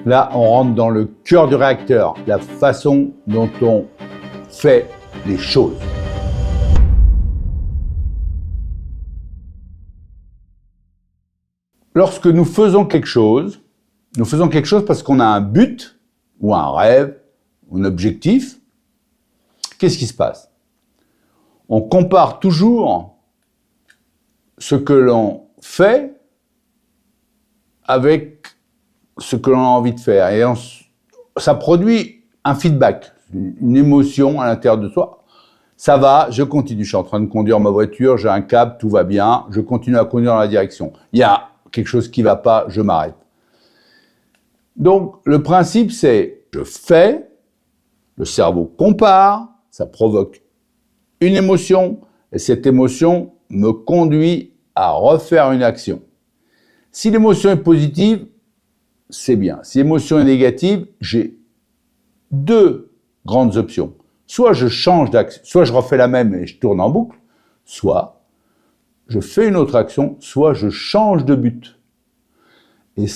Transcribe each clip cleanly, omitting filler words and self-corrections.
Là, on rentre dans le cœur du réacteur, la façon dont on fait les choses. Lorsque nous faisons quelque chose parce qu'on a un but, ou un rêve, ou un objectif. Qu'est-ce qui se passe? On compare toujours ce que l'on fait avec ce que l'on a envie de faire. Et ça produit un feedback, une émotion à l'intérieur de soi. Ça va, je continue, je suis en train de conduire ma voiture, j'ai un câble, tout va bien, je continue à conduire dans la direction. Il y a quelque chose qui ne va pas, je m'arrête. Donc, le principe, c'est je fais, le cerveau compare, ça provoque une émotion, et cette émotion me conduit à refaire une action. Si l'émotion est positive, c'est bien. Si l'émotion est négative, j'ai deux grandes options. Soit je change d'action, soit je refais la même et je tourne en boucle, soit je fais une autre action, soit je change de but. Et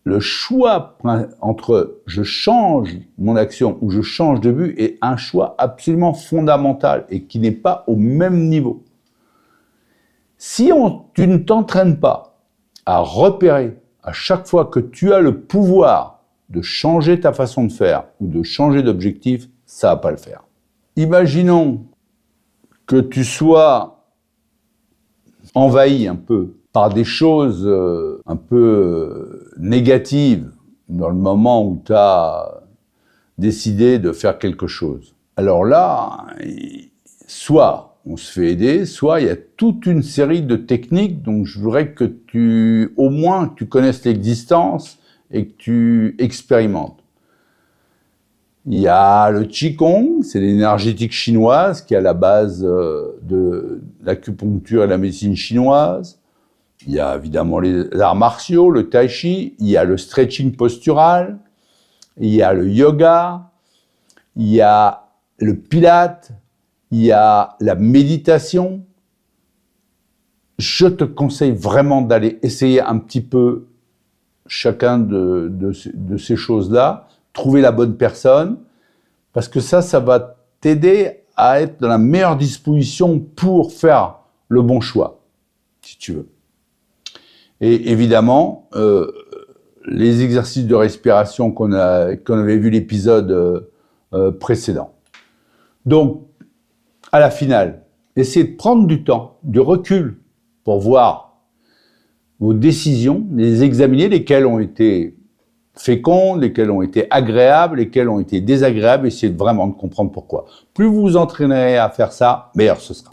le choix entre je change mon action ou je change de but est un choix absolument fondamental et qui n'est pas au même niveau. Si tu ne t'entraînes pas à repérer à chaque fois que tu as le pouvoir de changer ta façon de faire ou de changer d'objectif, ça ne va pas le faire. Imaginons que tu sois envahi un peu par des choses un peu négatives dans le moment où tu as décidé de faire quelque chose. Alors là, soit on se fait aider, soit il y a toute une série de techniques dont je voudrais que au moins tu connaisses l'existence et que tu expérimentes. Il y a le Qigong, c'est l'énergétique chinoise qui est à la base de l'acupuncture et la médecine chinoise. Il y a évidemment les arts martiaux, le tai chi, il y a le stretching postural, il y a le yoga, il y a le pilate, il y a la méditation. Je te conseille vraiment d'aller essayer un petit peu chacun de ces choses-là, trouver la bonne personne, parce que ça va t'aider à être dans la meilleure disposition pour faire le bon choix, si tu veux. Et évidemment, les exercices de respiration qu'on avait vu l'épisode précédent. Donc, à la finale, essayez de prendre du temps, du recul, pour voir vos décisions, les examiner, lesquelles ont été fécondes, lesquelles ont été agréables, lesquelles ont été désagréables, essayez vraiment de comprendre pourquoi. Plus vous vous entraînerez à faire ça, meilleur ce sera.